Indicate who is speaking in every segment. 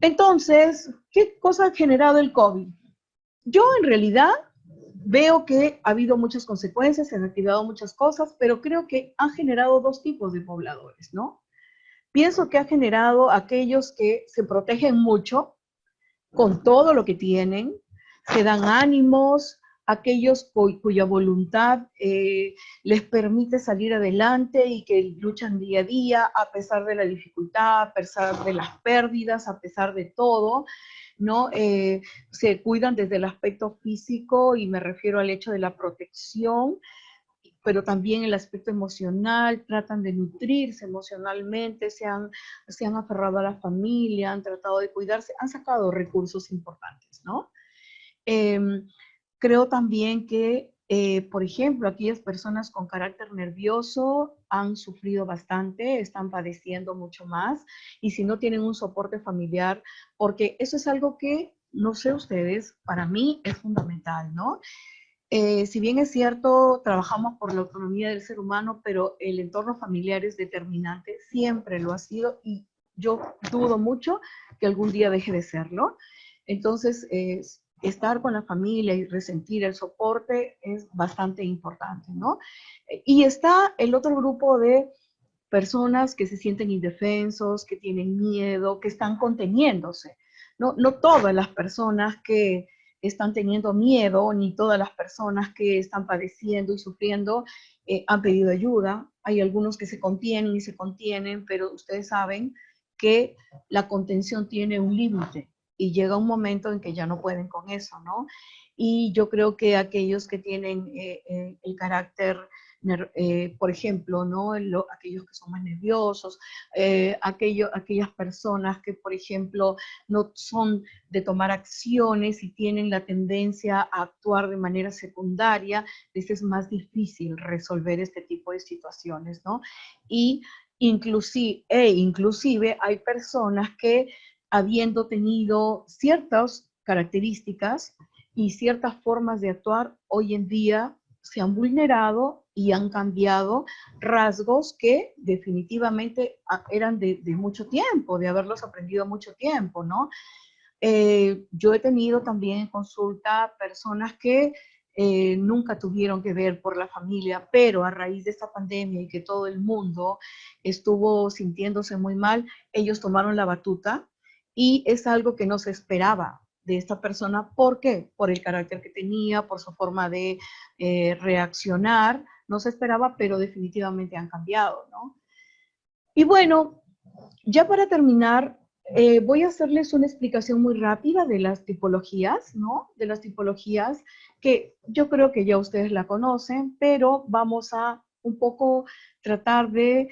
Speaker 1: Entonces, ¿qué cosa ha generado el COVID? Yo en realidad veo que ha habido muchas consecuencias, se han activado muchas cosas, pero creo que han generado dos tipos de pobladores, ¿no? Pienso que ha generado aquellos que se protegen mucho con todo lo que tienen, se dan ánimos, aquellos cuya voluntad les permite salir adelante y que luchan día a día a pesar de la dificultad, a pesar de las pérdidas, a pesar de todo, ¿no? Se cuidan desde el aspecto físico y me refiero al hecho de la protección, pero también el aspecto emocional, tratan de nutrirse emocionalmente, se han aferrado a la familia, han tratado de cuidarse, han sacado recursos importantes, ¿no? Eh, Creo también que, por ejemplo, aquellas personas con carácter nervioso han sufrido bastante, están padeciendo mucho más, y si no tienen un soporte familiar, porque eso es algo que, no sé ustedes, para mí es fundamental, ¿no? Si bien es cierto, trabajamos por la autonomía del ser humano, pero el entorno familiar es determinante, siempre lo ha sido y yo dudo mucho que algún día deje de serlo. Entonces, estar con la familia y resentir el soporte es bastante importante, ¿no? Y está el otro grupo de personas que se sienten indefensos, que tienen miedo, que están conteniéndose. No, no todas las personas que están teniendo miedo, ni todas las personas que están padeciendo y sufriendo han pedido ayuda. Hay algunos que se contienen y se contienen, pero ustedes saben que la contención tiene un límite y llega un momento en que ya no pueden con eso, ¿no? Y yo creo que aquellos que tienen el carácter por ejemplo, ¿no? Aquellos que son más nerviosos, aquellas personas que, por ejemplo, no son de tomar acciones y tienen la tendencia a actuar de manera secundaria, les es más difícil resolver este tipo de situaciones, ¿no? Y inclusive hay personas que, habiendo tenido ciertas características y ciertas formas de actuar, hoy en día se han vulnerado y han cambiado rasgos que definitivamente eran de mucho tiempo, de haberlos aprendido mucho tiempo, ¿no? Yo he tenido también en consulta personas que nunca tuvieron que ver por la familia, pero a raíz de esta pandemia y que todo el mundo estuvo sintiéndose muy mal, ellos tomaron la batuta y es algo que no se esperaba de esta persona. ¿Por qué? Por el carácter que tenía, por su forma de reaccionar. No se esperaba, pero definitivamente han cambiado, ¿no? Y bueno, ya para terminar, voy a hacerles una explicación muy rápida de las tipologías, ¿no? De las tipologías que yo creo que ya ustedes la conocen, pero vamos a un poco tratar de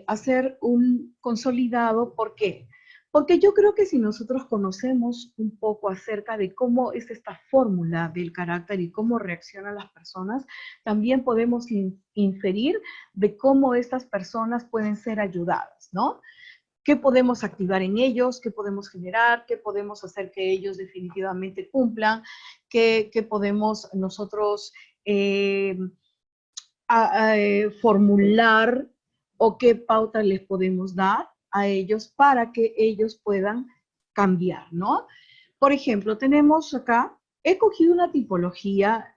Speaker 1: hacer un consolidado. ¿Por qué? Porque yo creo que si nosotros conocemos un poco acerca de cómo es esta fórmula del carácter y cómo reaccionan las personas, también podemos inferir de cómo estas personas pueden ser ayudadas, ¿no? ¿Qué podemos activar en ellos? ¿Qué podemos generar? ¿Qué podemos hacer que ellos definitivamente cumplan? ¿Qué podemos nosotros eh, formular o qué pautas les podemos dar a ellos para que ellos puedan cambiar, ¿no? Por ejemplo, tenemos acá, he cogido una tipología,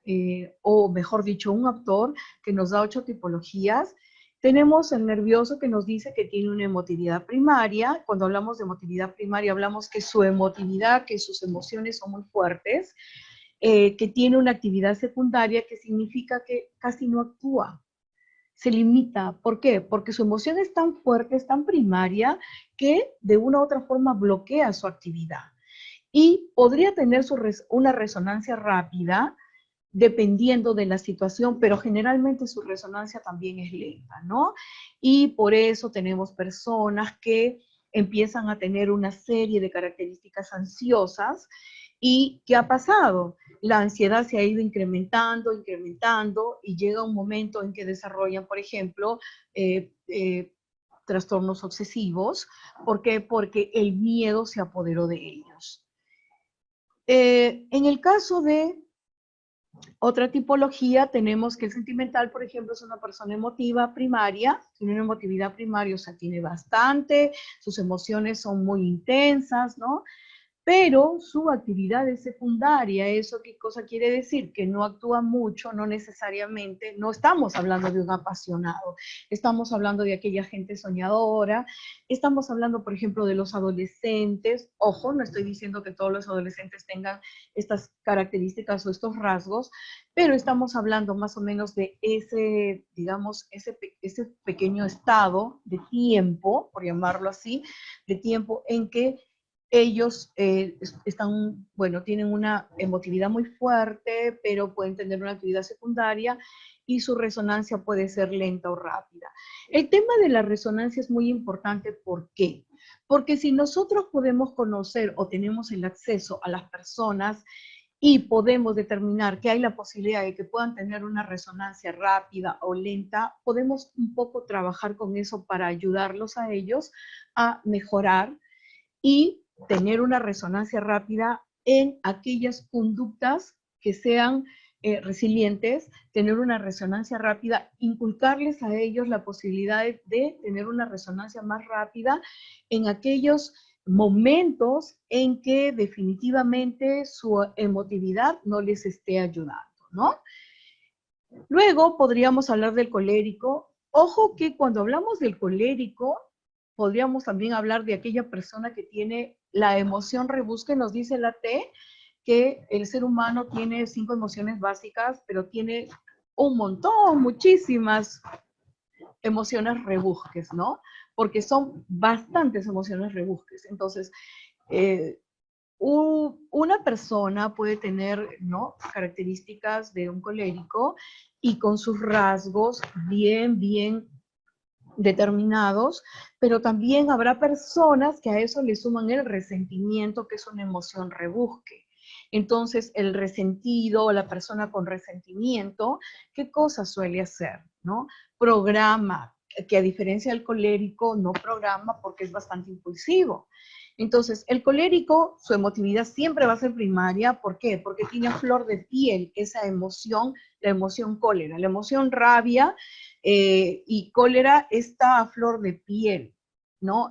Speaker 1: o mejor dicho, un autor que nos da 8 tipologías. Tenemos el nervioso que nos dice que tiene una emotividad primaria. Cuando hablamos de emotividad primaria, hablamos que su emotividad, que sus emociones son muy fuertes, que tiene una actividad secundaria que significa que casi no actúa, se limita. ¿Por qué? Porque su emoción es tan fuerte, es tan primaria, que de una u otra forma bloquea su actividad. Y podría tener una resonancia rápida dependiendo de la situación, pero generalmente su resonancia también es lenta, ¿no? Y por eso tenemos personas que empiezan a tener una serie de características ansiosas. ¿Y qué ha pasado? La ansiedad se ha ido incrementando, incrementando, y llega un momento en que desarrollan, por ejemplo, eh, eh, trastornos obsesivos. ¿Por qué? Porque el miedo se apoderó de ellos. En el caso de Otra tipología tenemos que el sentimental, por ejemplo, es una persona emotiva primaria, tiene una emotividad primaria, o sea, tiene bastante, sus emociones son muy intensas, ¿no? Pero su actividad es secundaria. ¿Eso qué cosa quiere decir? Que no actúa mucho, no necesariamente, no estamos hablando de un apasionado, estamos hablando de aquella gente soñadora, estamos hablando, por ejemplo, de los adolescentes. Ojo, no estoy diciendo que todos los adolescentes tengan estas características o estos rasgos, pero estamos hablando más o menos de ese, digamos, ese pequeño estado de tiempo, por llamarlo así, de tiempo en que ellos están, bueno, tienen una emotividad muy fuerte, pero pueden tener una actividad secundaria y su resonancia puede ser lenta o rápida. El tema de la resonancia es muy importante. ¿Por qué? Porque si nosotros podemos conocer o tenemos el acceso a las personas y podemos determinar que hay la posibilidad de que puedan tener una resonancia rápida o lenta, podemos un poco trabajar con eso para ayudarlos a ellos a mejorar y tener una resonancia rápida en aquellas conductas que sean resilientes, tener una resonancia rápida, inculcarles a ellos la posibilidad de tener una resonancia más rápida en aquellos momentos en que definitivamente su emotividad no les esté ayudando, ¿no? Luego podríamos hablar del colérico. Ojo que cuando hablamos del colérico, podríamos también hablar de aquella persona que tiene la emoción rebusque. Nos dice la T que el ser humano tiene 5 emociones básicas, pero tiene un montón, muchísimas emociones rebusques, ¿no? Porque son bastantes emociones rebusques. Entonces, eh, una persona puede tener, ¿no?, características de un colérico y con sus rasgos bien determinados, pero también habrá personas que a eso le suman el resentimiento, que es una emoción rebusque. Entonces, el resentido o la persona con resentimiento, ¿qué cosa suele hacer? ¿No? Programa, que a diferencia del colérico no programa porque es bastante impulsivo. Entonces, el colérico, su emotividad siempre va a ser primaria. ¿Por qué? Porque tiene a flor de piel esa emoción, la emoción cólera, la emoción rabia y cólera está a flor de piel, ¿no?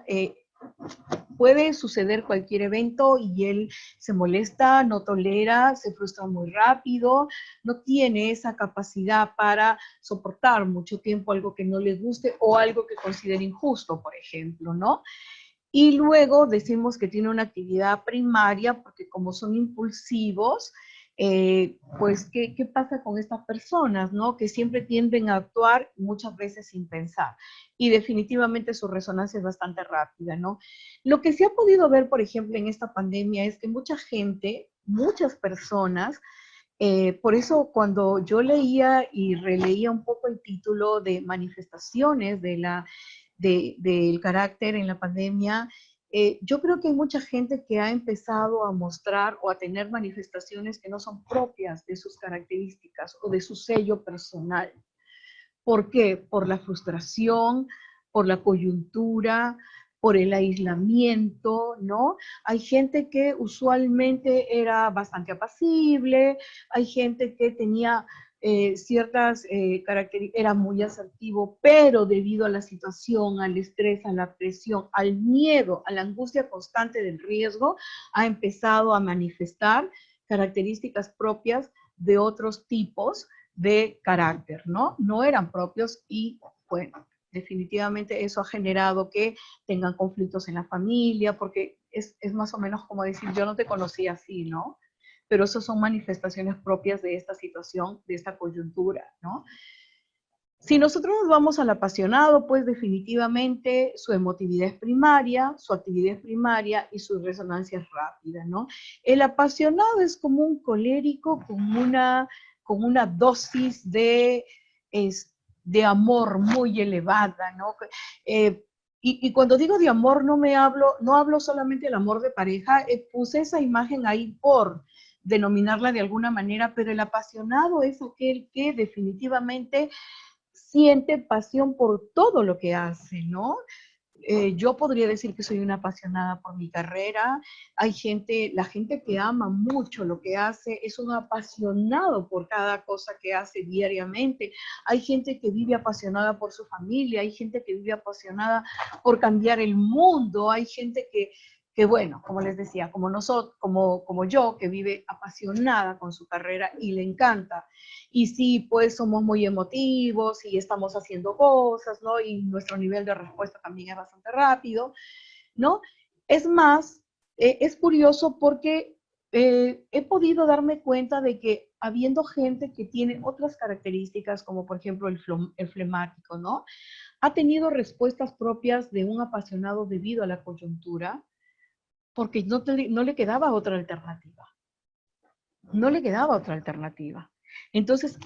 Speaker 1: Puede suceder cualquier evento y él se molesta, no tolera, se frustra muy rápido, no tiene esa capacidad para soportar mucho tiempo algo que no le guste o algo que considere injusto, por ejemplo, ¿no? Y luego decimos que tiene una actividad primaria porque como son impulsivos, pues, ¿qué pasa con estas personas, no? Que siempre tienden a actuar muchas veces sin pensar. Y definitivamente su resonancia es bastante rápida, ¿no? Lo que se ha podido ver, por ejemplo, en esta pandemia es que mucha gente, muchas personas, por eso cuando yo leía y releía un poco el título de manifestaciones del carácter en la pandemia, yo creo que hay mucha gente que ha empezado a mostrar o a tener manifestaciones que no son propias de sus características o de su sello personal. ¿Por qué? Por la frustración, por la coyuntura, por el aislamiento, ¿no? Hay gente que usualmente era bastante apacible, hay gente que tenía ciertas características, era muy asertivo, pero debido a la situación, al estrés, a la presión, al miedo, a la angustia constante del riesgo, ha empezado a manifestar características propias de otros tipos de carácter, ¿no? No eran propios y, bueno, definitivamente eso ha generado que tengan conflictos en la familia, porque es más o menos como decir, yo no te conocí así, ¿no? Pero eso son manifestaciones propias de esta situación, de esta coyuntura, ¿no? Si nosotros nos vamos al apasionado, pues definitivamente su emotividad es primaria, su actividad es primaria y su resonancia es rápida, ¿no? El apasionado es como un colérico con una dosis de amor muy elevada, ¿no? Y cuando digo de amor no hablo solamente del amor de pareja, puse esa imagen ahí por denominarla de alguna manera, pero el apasionado es aquel que definitivamente siente pasión por todo lo que hace, ¿no? Yo podría decir que soy una apasionada por mi carrera. Hay gente, la gente que ama mucho lo que hace, es un apasionado por cada cosa que hace diariamente. Hay gente que vive apasionada por su familia, hay gente que vive apasionada por cambiar el mundo, hay gente que bueno, como les decía, como nosotros, como yo, que vive apasionada con su carrera y le encanta. Y sí, pues somos muy emotivos y estamos haciendo cosas, ¿no? Y nuestro nivel de respuesta también es bastante rápido, ¿no? Es más, es curioso porque he podido darme cuenta de que habiendo gente que tiene otras características, como por ejemplo el flemático, ¿no? Ha tenido respuestas propias de un apasionado debido a la coyuntura, porque no le quedaba otra alternativa. No le quedaba otra alternativa. Entonces,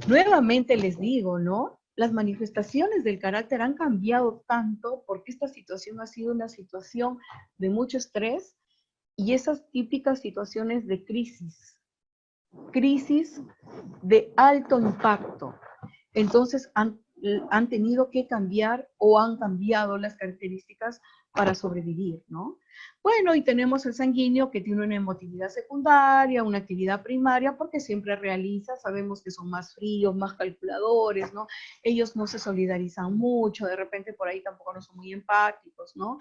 Speaker 1: nuevamente les digo, ¿no? Las manifestaciones del carácter han cambiado tanto porque esta situación ha sido una situación de mucho estrés y esas típicas situaciones de crisis de alto impacto. Entonces han tenido que cambiar o han cambiado las características para sobrevivir, ¿no? Bueno, y tenemos el sanguíneo que tiene una emotividad secundaria, una actividad primaria, porque siempre realiza, sabemos que son más fríos, más calculadores, ¿no? Ellos no se solidarizan mucho, de repente por ahí tampoco no son muy empáticos, ¿no?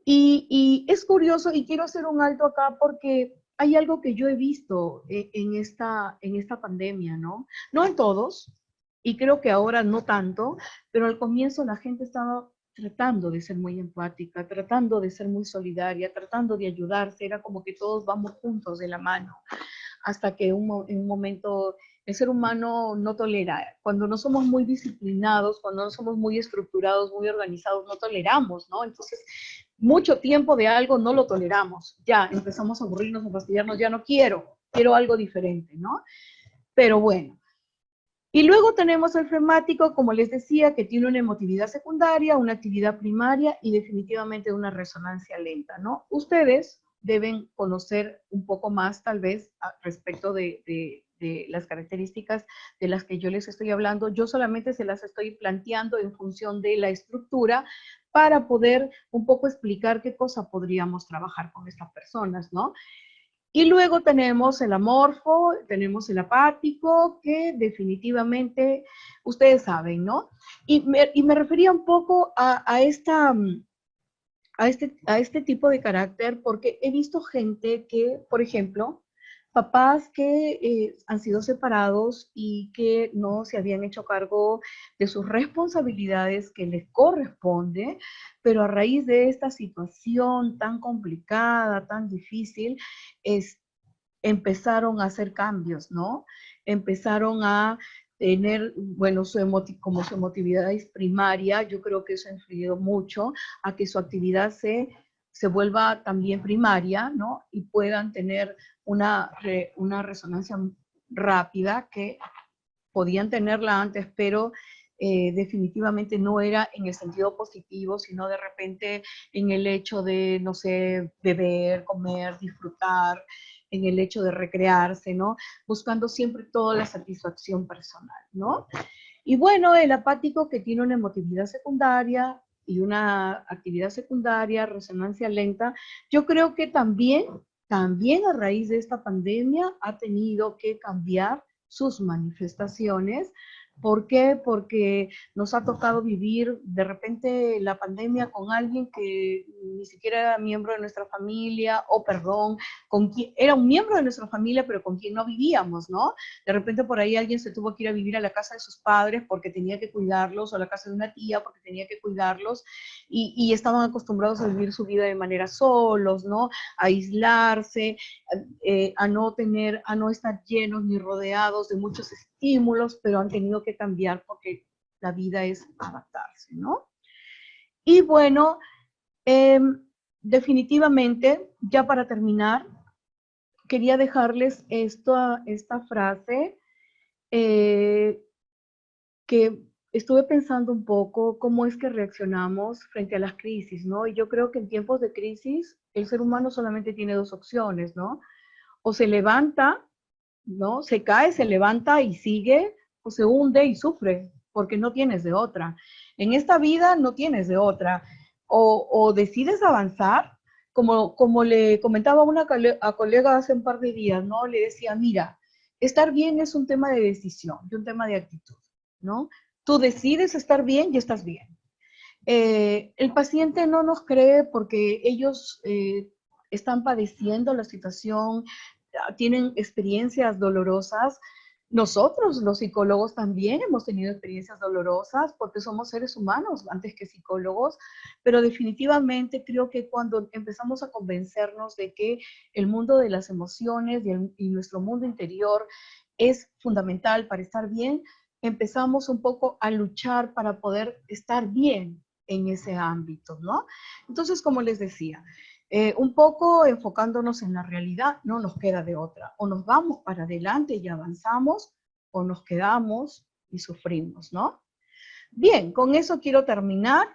Speaker 1: Y es curioso, y quiero hacer un alto acá porque hay algo que yo he visto en esta pandemia, ¿no? No en todos, y creo que ahora no tanto, pero al comienzo la gente estaba tratando de ser muy empática, tratando de ser muy solidaria, tratando de ayudarse, era como que todos vamos juntos de la mano, hasta que en un momento el ser humano no tolera. Cuando no somos muy disciplinados, cuando no somos muy estructurados, muy organizados, no toleramos, ¿no? Entonces, mucho tiempo de algo no lo toleramos. Ya empezamos a aburrirnos, a fastidiarnos, ya no quiero algo diferente, ¿no? Pero bueno. Y luego tenemos el flemático, como les decía, que tiene una emotividad secundaria, una actividad primaria y definitivamente una resonancia lenta, ¿no? Ustedes deben conocer un poco más, tal vez, respecto de las características de las que yo les estoy hablando. Yo solamente se las estoy planteando en función de la estructura para poder un poco explicar qué cosa podríamos trabajar con estas personas, ¿no? Y luego tenemos el amorfo, tenemos el apático, que definitivamente ustedes saben, ¿no? Y me refería un poco a este tipo de carácter porque he visto gente que, por ejemplo, papás que han sido separados y que no se habían hecho cargo de sus responsabilidades que les corresponde, pero a raíz de esta situación tan complicada, tan difícil, es, empezaron a hacer cambios, ¿no? Empezaron a tener, bueno, como su emotividad es primaria, yo creo que eso ha influido mucho a que su actividad se vuelva también primaria, ¿no? Y puedan tener una resonancia rápida que podían tenerla antes, pero definitivamente no era en el sentido positivo, sino de repente en el hecho de, no sé, beber, comer, disfrutar, en el hecho de recrearse, ¿no? Buscando siempre toda la satisfacción personal, ¿no? Y bueno, el apático que tiene una emotividad secundaria y una actividad secundaria, resonancia lenta, yo creo que también a raíz de esta pandemia ha tenido que cambiar sus manifestaciones. ¿Por qué? Porque nos ha tocado vivir de repente la pandemia con alguien que ni siquiera era miembro de nuestra familia, o perdón, con quien era un miembro de nuestra familia, pero con quien no vivíamos, ¿no? De repente por ahí alguien se tuvo que ir a vivir a la casa de sus padres porque tenía que cuidarlos, o a la casa de una tía porque tenía que cuidarlos, y estaban acostumbrados a vivir su vida de manera solos, ¿no? A aislarse, a no estar llenos ni rodeados de muchos estímulos, pero han tenido que cambiar porque la vida es adaptarse, ¿no? Y bueno, eh, definitivamente, ya para terminar, quería dejarles esta frase eh, que estuve pensando un poco cómo es que reaccionamos frente a las crisis, ¿no? Y yo creo que en tiempos de crisis el ser humano solamente tiene dos opciones, ¿no? O se levanta, ¿no? Se cae, se levanta y sigue, o se hunde y sufre, porque no tienes de otra. En esta vida no tienes de otra. O decides avanzar, como le comentaba a colega hace un par de días, ¿no? Le decía, mira, estar bien es un tema de decisión y un tema de actitud, ¿no? Tú decides estar bien y estás bien. El paciente no nos cree porque ellos están padeciendo la situación, tienen experiencias dolorosas. Nosotros, los psicólogos, también hemos tenido experiencias dolorosas porque somos seres humanos antes que psicólogos, pero definitivamente creo que cuando empezamos a convencernos de que el mundo de las emociones y nuestro mundo interior es fundamental para estar bien, empezamos un poco a luchar para poder estar bien en ese ámbito, ¿no? Entonces, como les decía, un poco enfocándonos en la realidad, no nos queda de otra. O nos vamos para adelante y avanzamos, o nos quedamos y sufrimos, ¿no? Bien, con eso quiero terminar.